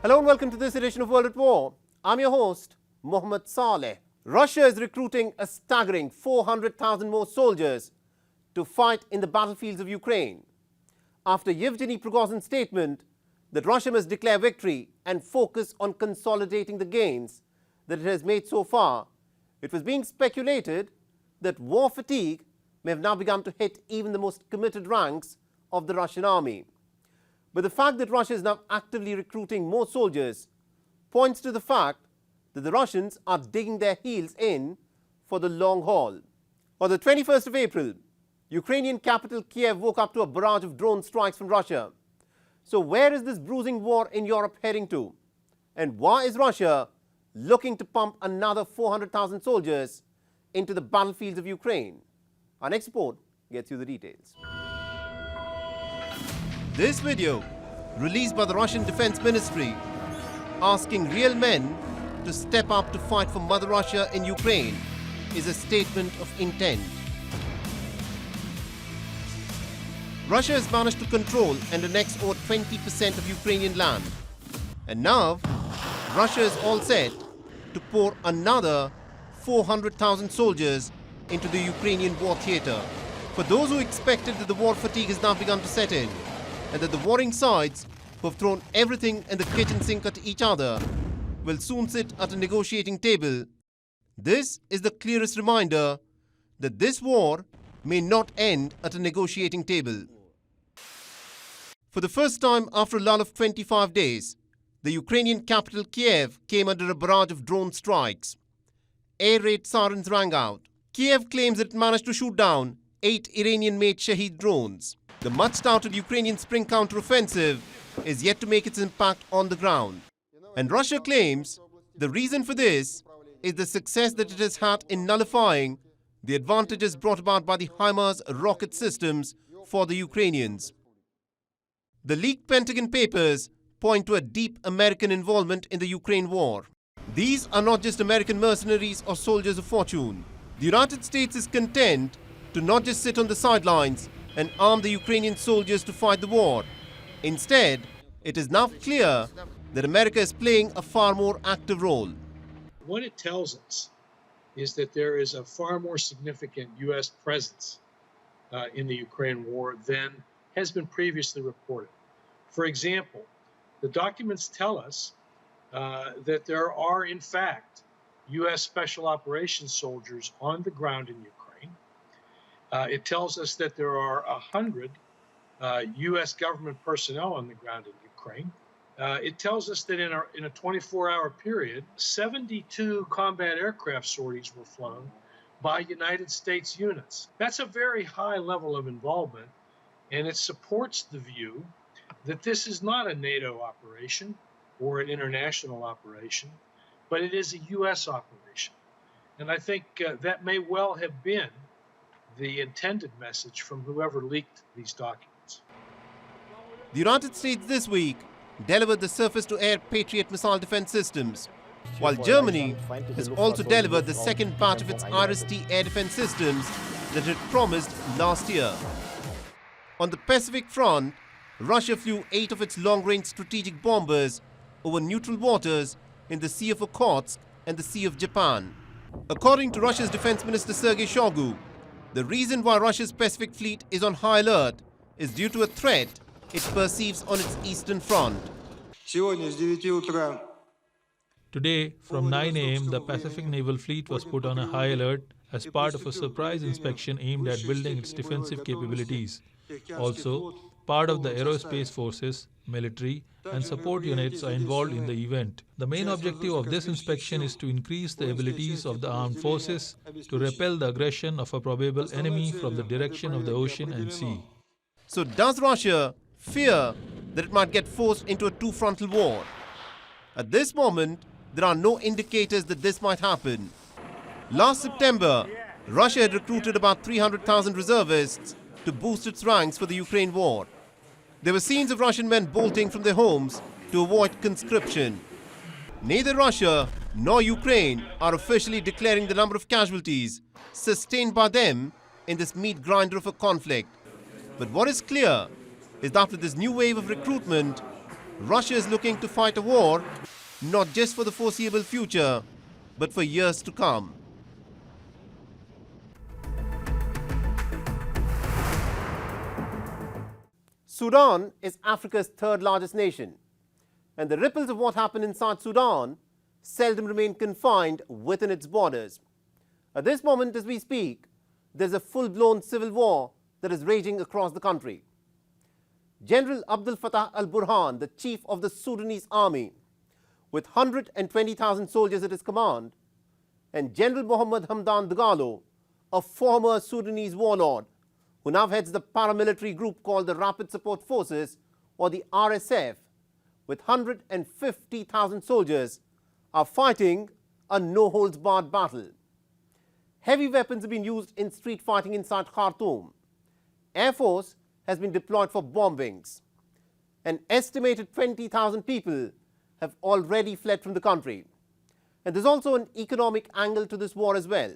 Hello and welcome to this edition of World at War. I'm your host, Mohammed Saleh. Russia is recruiting a staggering 400,000 more soldiers to fight in the battlefields of Ukraine. After Yevgeny Prigozhin's statement that Russia must declare victory and focus on consolidating the gains that it has made so far, it was being speculated that war fatigue may have now begun to hit even the most committed ranks of the Russian army. But the fact that Russia is now actively recruiting more soldiers points to the fact that the Russians are digging their heels in for the long haul. On the 21st of April, Ukrainian capital Kiev woke up to a barrage of drone strikes from Russia. So where is this bruising war in Europe heading to? And why is Russia looking to pump another 400,000 soldiers into the battlefields of Ukraine? Our next report gets you the details. This video, released by the Russian Defense Ministry, asking real men to step up to fight for Mother Russia in Ukraine, is a statement of intent. Russia has managed to control and annex over 20% of Ukrainian land. And now, Russia is all set to pour another 400,000 soldiers into the Ukrainian war theatre. For those who expected that the war fatigue has now begun to set in, and that the warring sides, who have thrown everything in the kitchen sink at each other, will soon sit at a negotiating table, this is the clearest reminder that this war may not end at a negotiating table. For the first time after a lull of 25 days, the Ukrainian capital Kiev came under a barrage of drone strikes. Air raid sirens rang out. Kiev claims that it managed to shoot down 8 Iranian-made Shahed drones. The much-touted Ukrainian spring counteroffensive is yet to make its impact on the ground. And Russia claims the reason for this is the success that it has had in nullifying the advantages brought about by the HIMARS rocket systems for the Ukrainians. The leaked Pentagon papers point to a deep American involvement in the Ukraine war. These are not just American mercenaries or soldiers of fortune. The United States is content to not just sit on the sidelines and arm the Ukrainian soldiers to fight the war. Instead, it is now clear that America is playing a far more active role. What it tells us is that there is a far more significant U.S. presence in the Ukraine war than has been previously reported. For example, the documents tell us that there are, in fact, U.S. Special Operations soldiers on the ground in Ukraine. It tells us that there are 100 U.S. government personnel on the ground in Ukraine. It tells us that in a 24-hour period, 72 combat aircraft sorties were flown by United States units. That's a very high level of involvement, and it supports the view that this is not a NATO operation or an international operation, but it is a U.S. operation. And I think that may well have been the intended message from whoever leaked these documents. The United States this week delivered the surface-to-air Patriot missile defense systems, while Germany has also delivered the second batch of its IRIS-T air defense systems that it promised last year. On the Pacific front, Russia flew 8 of its long-range strategic bombers over neutral waters in the Sea of Okhotsk and the Sea of Japan. According to Russia's Defense Minister Sergei Shoigu, the reason why Russia's Pacific Fleet is on high alert is due to a threat it perceives on its eastern front. Today, from 9 a.m., the Pacific Naval Fleet was put on a high alert as part of a surprise inspection aimed at building its defensive capabilities. Also, part of the aerospace forces, military, and support units are involved in the event. The main objective of this inspection is to increase the abilities of the armed forces to repel the aggression of a probable enemy from the direction of the ocean and sea. So does Russia fear that it might get forced into a two-frontal war? At this moment, there are no indicators that this might happen. Last September, Russia had recruited about 300,000 reservists to boost its ranks for the Ukraine war. There were scenes of Russian men bolting from their homes to avoid conscription. Neither Russia nor Ukraine are officially declaring the number of casualties sustained by them in this meat grinder of a conflict. But what is clear is that after this new wave of recruitment, Russia is looking to fight a war, not just for the foreseeable future, but for years to come. Sudan is Africa's third largest nation, and the ripples of what happened inside Sudan seldom remain confined within its borders. At this moment as we speak, there's a full-blown civil war that is raging across the country. General Abdel Fattah al-Burhan, the chief of the Sudanese army, with 120,000 soldiers at his command, and General Mohammed Dagalo, a former Sudanese warlord who now heads the paramilitary group called the Rapid Support Forces, or the RSF, with 150,000 soldiers, are fighting a no-holds-barred battle. Heavy weapons have been used in street fighting inside Khartoum. Air Force has been deployed for bombings. An estimated 20,000 people have already fled from the country. And there's also an economic angle to this war as well,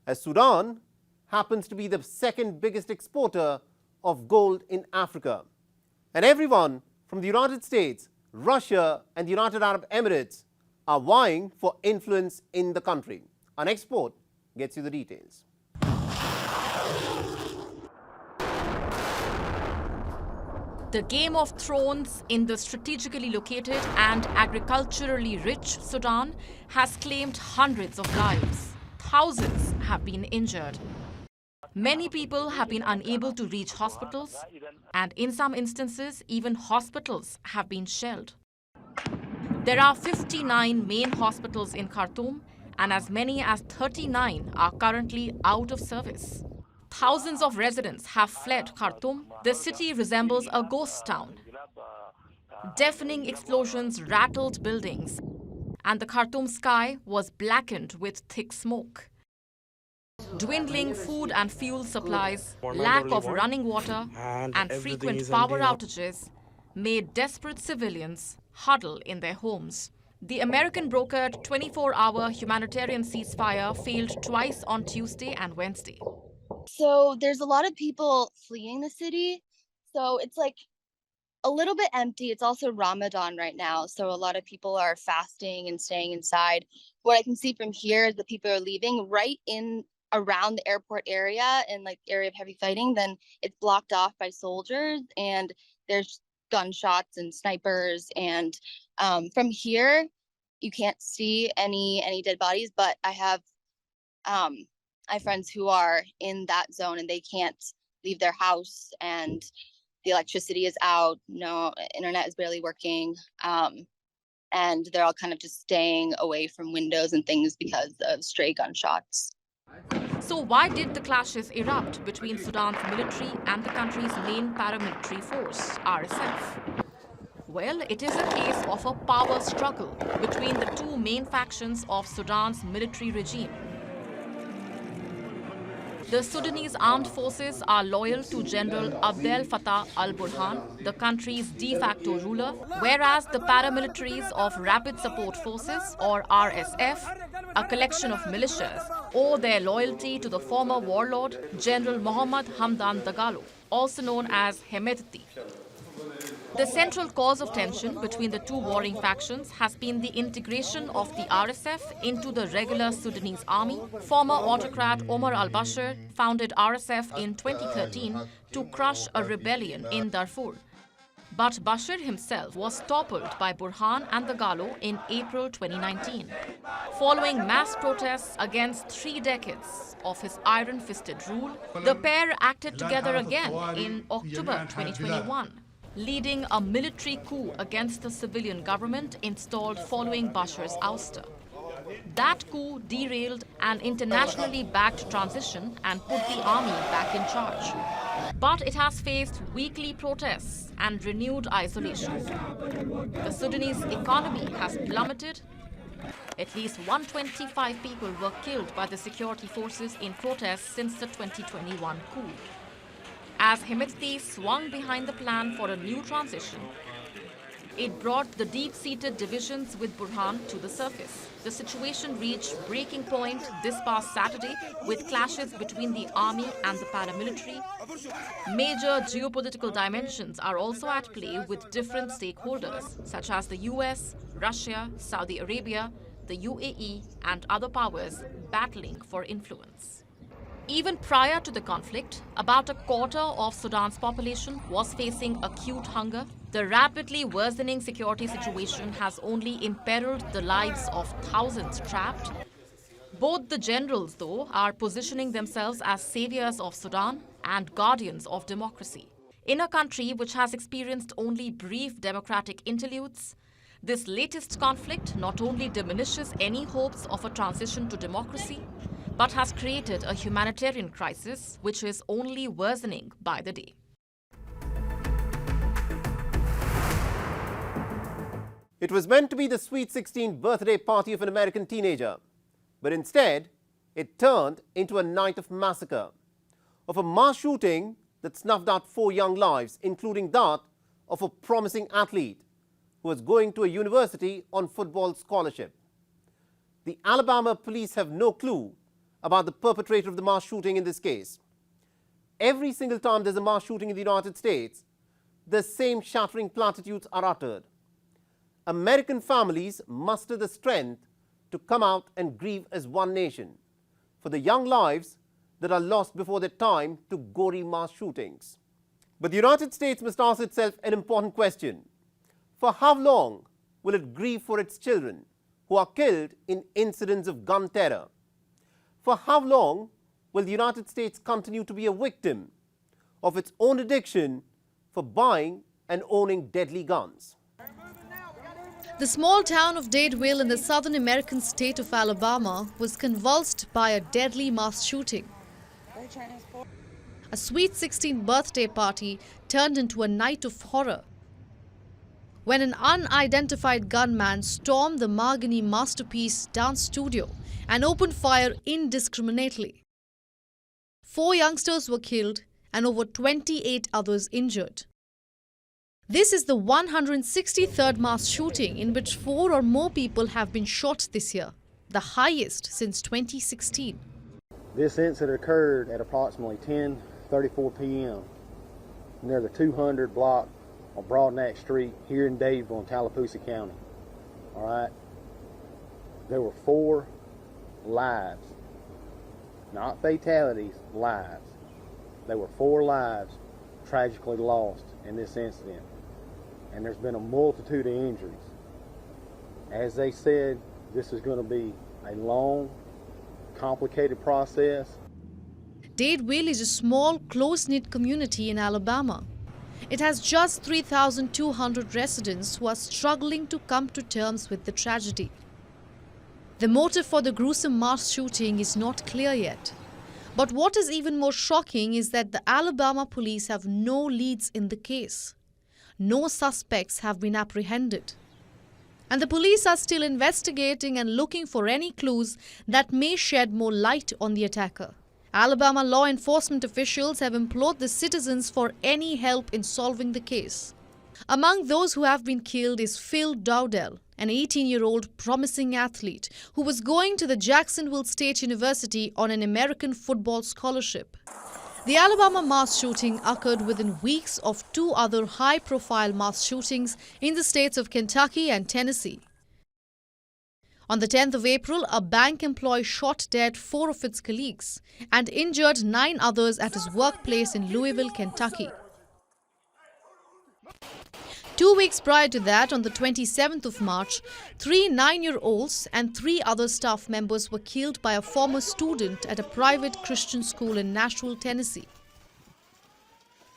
as Sudan happens to be the second biggest exporter of gold in Africa. And everyone from the United States, Russia and the United Arab Emirates are vying for influence in the country. Our next report gets you the details. The Game of Thrones in the strategically located and agriculturally rich Sudan has claimed hundreds of lives. Thousands have been injured. Many people have been unable to reach hospitals, and in some instances, even hospitals have been shelled. There are 59 main hospitals in Khartoum, and as many as 39 are currently out of service. Thousands of residents have fled Khartoum. The city resembles a ghost town. Deafening explosions rattled buildings, and the Khartoum sky was blackened with thick smoke. Dwindling food and fuel supplies, lack of running water, and frequent power outages made desperate civilians huddle in their homes. The American-brokered 24-hour humanitarian ceasefire failed twice on Tuesday and Wednesday. So there's a lot of people fleeing the city. So it's like a little bit empty. It's also Ramadan right now. So a lot of people are fasting and staying inside. What I can see from here is that people are leaving right in around the airport area and like area of heavy fighting. Then it's blocked off by soldiers and there's gunshots and snipers. And from here, you can't see any dead bodies, but I have friends who are in that zone and they can't leave their house and the electricity is out, no internet is barely working, and they're all kind of just staying away from windows and things because of stray gunshots. So why did the clashes erupt between Sudan's military and the country's main paramilitary force, RSF? Well, it is a case of a power struggle between the two main factions of Sudan's military regime. The Sudanese armed forces are loyal to General Abdel Fattah al-Burhan, the country's de facto ruler, whereas the paramilitaries of Rapid Support Forces, or RSF, a collection of militias, owe their loyalty to the former warlord, General Mohammed Dagalo, also known as Hemedti. The central cause of tension between the two warring factions has been the integration of the RSF into the regular Sudanese army. Former autocrat Omar al-Bashir founded RSF in 2013 to crush a rebellion in Darfur. But Bashir himself was toppled by Burhan and Dagalo in April 2019. Following mass protests against 3 decades of his iron-fisted rule, the pair acted together again in October 2021. Leading a military coup against the civilian government installed following Bashir's ouster. That coup derailed an internationally backed transition and put the army back in charge. But it has faced weekly protests and renewed isolation. The Sudanese economy has plummeted. At least 125 people were killed by the security forces in protests since the 2021 coup. As Hemedti swung behind the plan for a new transition, It brought the deep-seated divisions with Burhan to the surface. The situation reached breaking point this past Saturday with clashes between the army and the paramilitary. Major geopolitical dimensions are also at play with different stakeholders, such as the US, Russia, Saudi Arabia, the UAE, and other powers battling for influence. Even prior to the conflict, about a quarter of Sudan's population was facing acute hunger. The rapidly worsening security situation has only imperiled the lives of thousands trapped. Both the generals, though, are positioning themselves as saviors of Sudan and guardians of democracy. In a country which has experienced only brief democratic interludes, this latest conflict not only diminishes any hopes of a transition to democracy, but has created a humanitarian crisis which is only worsening by the day. It was meant to be the sweet 16th birthday party of an American teenager, but instead, it turned into a night of massacre, of a mass shooting that snuffed out 4 young lives, including that of a promising athlete who was going to a university on football scholarship. The Alabama police have no clue about the perpetrator of the mass shooting in this case. Every single time there's a mass shooting in the United States, the same shattering platitudes are uttered. American families muster the strength to come out and grieve as one nation for the young lives that are lost before their time to gory mass shootings. But the United States must ask itself an important question. For how long will it grieve for its children who are killed in incidents of gun terror? For how long will the United States continue to be a victim of its own addiction for buying and owning deadly guns? The small town of Dadeville in the southern American state of Alabama was convulsed by a deadly mass shooting. A sweet 16th birthday party turned into a night of horror when an unidentified gunman stormed the Mahogany Masterpiece dance studio and opened fire indiscriminately. 4 youngsters were killed and over 28 others injured. This is the 163rd mass shooting in which 4 or more people have been shot this year, the highest since 2016. This incident occurred at approximately 10:34 p.m. near the 200 block on Broadneck Street here in Dadeville in Tallapoosa County. All right. There were 4 lives, not fatalities, lives. There were 4 lives tragically lost in this incident, and there's been a multitude of injuries. As they said, this is going to be a long, complicated process. Dadeville is a small, close-knit community in Alabama. It has just 3,200 residents who are struggling to come to terms with the tragedy. The motive for the gruesome mass shooting is not clear yet. But what is even more shocking is that the Alabama police have no leads in the case. No suspects have been apprehended. And the police are still investigating and looking for any clues that may shed more light on the attacker. Alabama law enforcement officials have implored the citizens for any help in solving the case. Among those who have been killed is Phil Dowdell, an 18-year-old promising athlete who was going to the Jacksonville State University on an American football scholarship. The Alabama mass shooting occurred within weeks of 2 other high-profile mass shootings in the states of Kentucky and Tennessee. On the 10th of April, a bank employee shot dead 4 of its colleagues and injured 9 others at his workplace in Louisville, Kentucky. 2 weeks prior to that, on the 27th of March, 3 9-year-olds and 3 other staff members were killed by a former student at a private Christian school in Nashville, Tennessee.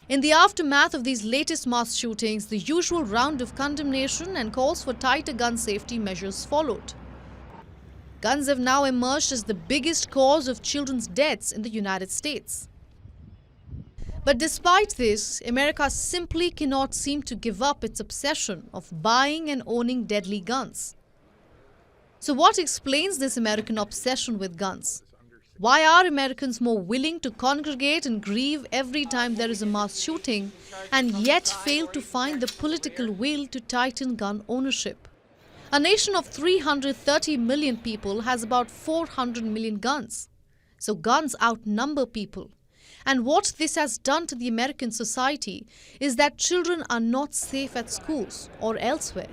In the aftermath of these latest mass shootings, the usual round of condemnation and calls for tighter gun safety measures followed. Guns have now emerged as the biggest cause of children's deaths in the United States. But despite this, America simply cannot seem to give up its obsession of buying and owning deadly guns. So what explains this American obsession with guns? Why are Americans more willing to congregate and grieve every time there is a mass shooting and yet fail to find the political will to tighten gun ownership? A nation of 330 million people has about 400 million guns. So guns outnumber people. And what this has done to the American society is that children are not safe at schools or elsewhere.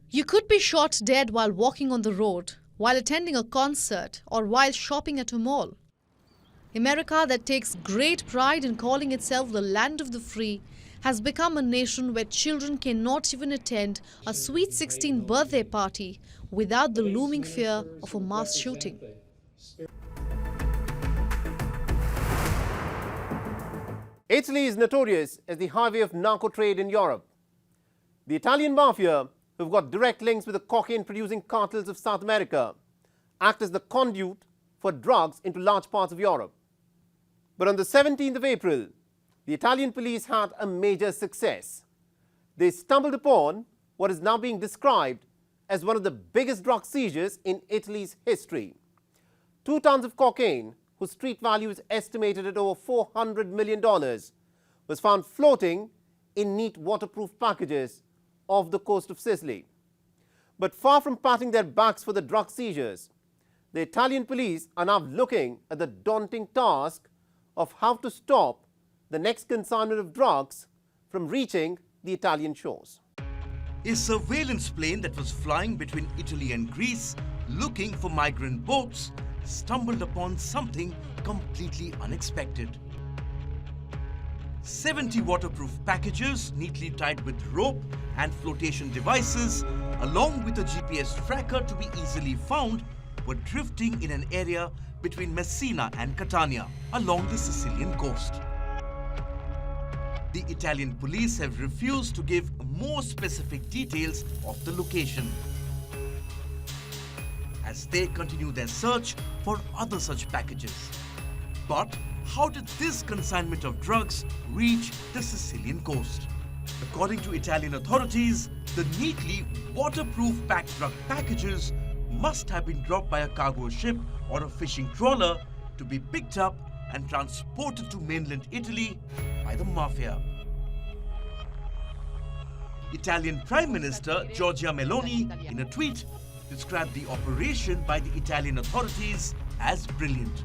You could be shot dead while walking on the road, while attending a concert, or while shopping at a mall. America, that takes great pride in calling itself the land of the free, has become a nation where children cannot even attend a sweet 16 birthday party without the looming fear of a mass shooting. Italy is notorious as the highway of narco trade in Europe. The Italian mafia, who've got direct links with the cocaine-producing cartels of South America, act as the conduit for drugs into large parts of Europe. But on the 17th of April, the Italian police had a major success. They stumbled upon what is now being described as one of the biggest drug seizures in Italy's history. 2 tons of cocaine, whose street value is estimated at over $400 million, was found floating in neat waterproof packages off the coast of Sicily. But far from patting their backs for the drug seizures, the Italian police are now looking at the daunting task of how to stop the next consignment of drugs from reaching the Italian shores. A surveillance plane that was flying between Italy and Greece looking for migrant boats stumbled upon something completely unexpected. 70 waterproof packages neatly tied with rope and flotation devices, along with a GPS tracker to be easily found, were drifting in an area between Messina and Catania along the Sicilian coast. The Italian police have refused to give more specific details of the location as they continue their search for other such packages. But how did this consignment of drugs reach the Sicilian coast? According to Italian authorities, the neatly waterproof packed drug packages must have been dropped by a cargo ship or a fishing trawler to be picked up and transported to mainland Italy by the mafia. Italian Prime Minister Giorgia Meloni, in a tweet, described the operation by the Italian authorities as brilliant.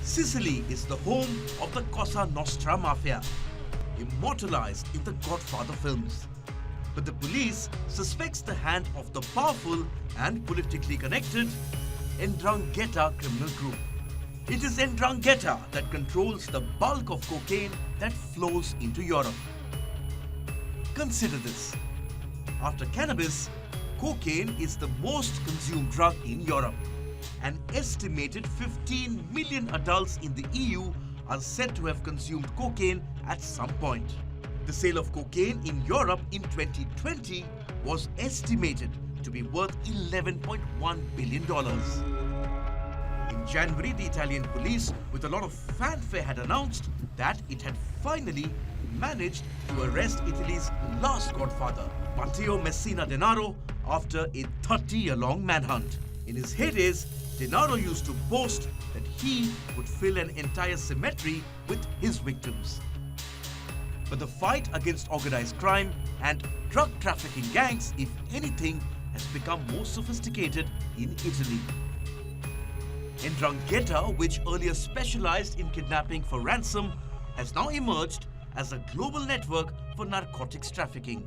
Sicily is the home of the Cosa Nostra Mafia, immortalized in the Godfather films. But the police suspects the hand of the powerful and politically connected 'Ndrangheta criminal group. It is 'Ndrangheta that controls the bulk of cocaine that flows into Europe. Consider this. After cannabis, cocaine is the most consumed drug in Europe. An estimated 15 million adults in the EU are said to have consumed cocaine at some point. The sale of cocaine in Europe in 2020 was estimated to be worth $11.1 billion. In January, the Italian police, with a lot of fanfare, had announced that it had finally managed to arrest Italy's last godfather, Matteo Messina Denaro, after a 30-year-long manhunt. In his heydays, Denaro used to boast that he would fill an entire cemetery with his victims. But the fight against organized crime and drug trafficking gangs, if anything, has become more sophisticated in Italy. 'Ndrangheta, which earlier specialized in kidnapping for ransom, has now emerged as a global network for narcotics trafficking.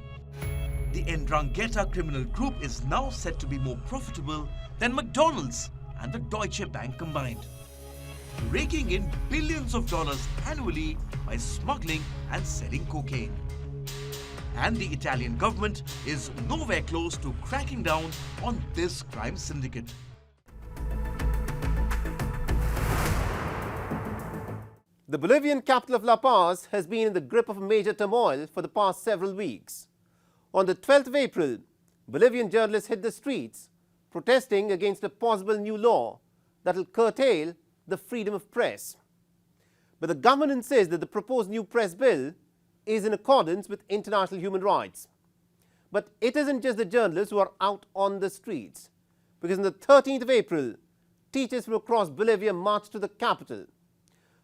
The 'Ndrangheta criminal group is now said to be more profitable than McDonald's and the Deutsche Bank combined, raking in billions of dollars annually by smuggling and selling cocaine. And the Italian government is nowhere close to cracking down on this crime syndicate. The Bolivian capital of La Paz has been in the grip of a major turmoil for the past several weeks. On the 12th of April, Bolivian journalists hit the streets protesting against a possible new law that will curtail the freedom of press. But the government insists that the proposed new press bill is in accordance with international human rights. But it isn't just the journalists who are out on the streets, because on the 13th of April, teachers from across Bolivia marched to the capital.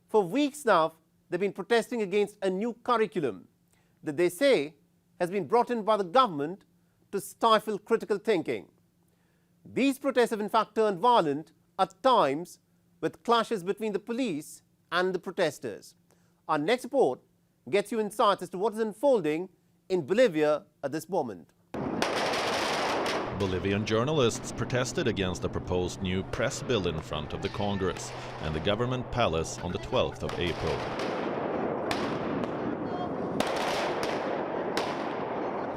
For weeks now, they've been protesting against a new curriculum that they say has been brought in by the government to stifle critical thinking. These protests have in fact turned violent at times, with clashes between the police and the protesters. Our next report gets you insights as to what is unfolding in Bolivia at this moment. Bolivian journalists protested against the proposed new press bill in front of the Congress and the government palace on the 12th of April.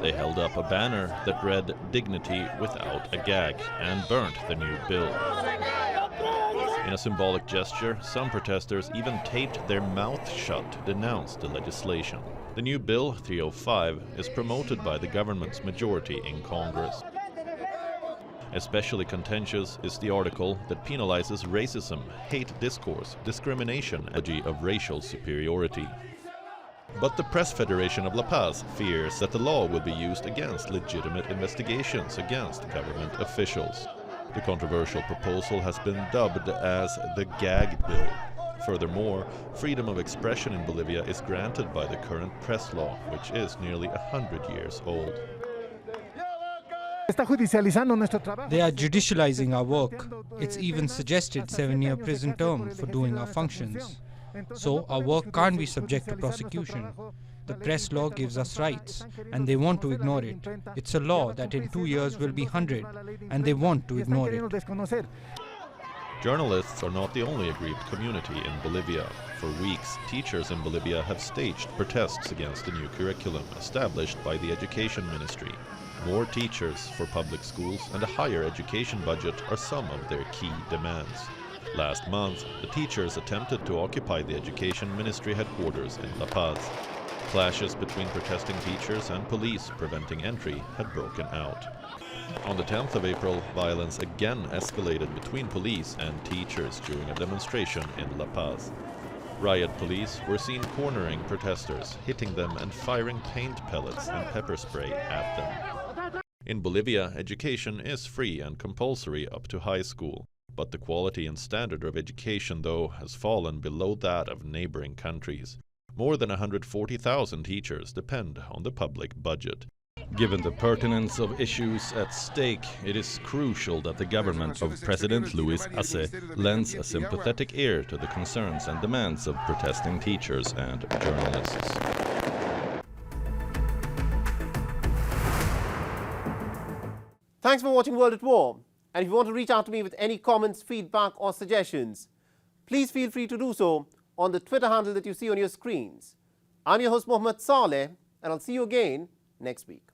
They held up a banner that read "Dignity without a gag" and burnt the new bill. In a symbolic gesture, some protesters even taped their mouth shut to denounce the legislation. The new Bill 305 is promoted by the government's majority in Congress. Especially contentious is the article that penalizes racism, hate discourse, discrimination, and of racial superiority. But the Press Federation of La Paz fears that the law will be used against legitimate investigations against government officials. The controversial proposal has been dubbed as the Gag Bill. Furthermore, freedom of expression in Bolivia is granted by the current press law, which is nearly 100 years old. They are judicializing our work. It's even suggested 7-year prison term for doing our functions. So our work can't be subject to prosecution. The press law gives us rights, and they want to ignore it. It's a law that in 2 years will be 100, and they want to ignore it. Journalists are not the only aggrieved community in Bolivia. For weeks, teachers in Bolivia have staged protests against the new curriculum established by the Education Ministry. More teachers for public schools and a higher education budget are some of their key demands. Last month, the teachers attempted to occupy the Education Ministry headquarters in La Paz. Clashes between protesting teachers and police preventing entry had broken out. On the 10th of April, violence again escalated between police and teachers during a demonstration in La Paz. Riot police were seen cornering protesters, hitting them and firing paint pellets and pepper spray at them. In Bolivia, education is free and compulsory up to high school. But the quality and standard of education, though, has fallen below that of neighboring countries. More than 140,000 teachers depend on the public budget. Given the pertinence of issues at stake, it is crucial that the government of President Luis Arce lends a sympathetic ear to the concerns and demands of protesting teachers and journalists. Thanks for watching World at War. And if you want to reach out to me with any comments, feedback or suggestions, please feel free to do so on the Twitter handle that you see on your screens. I'm your host Mohammed Saleh, and I'll see you again next week.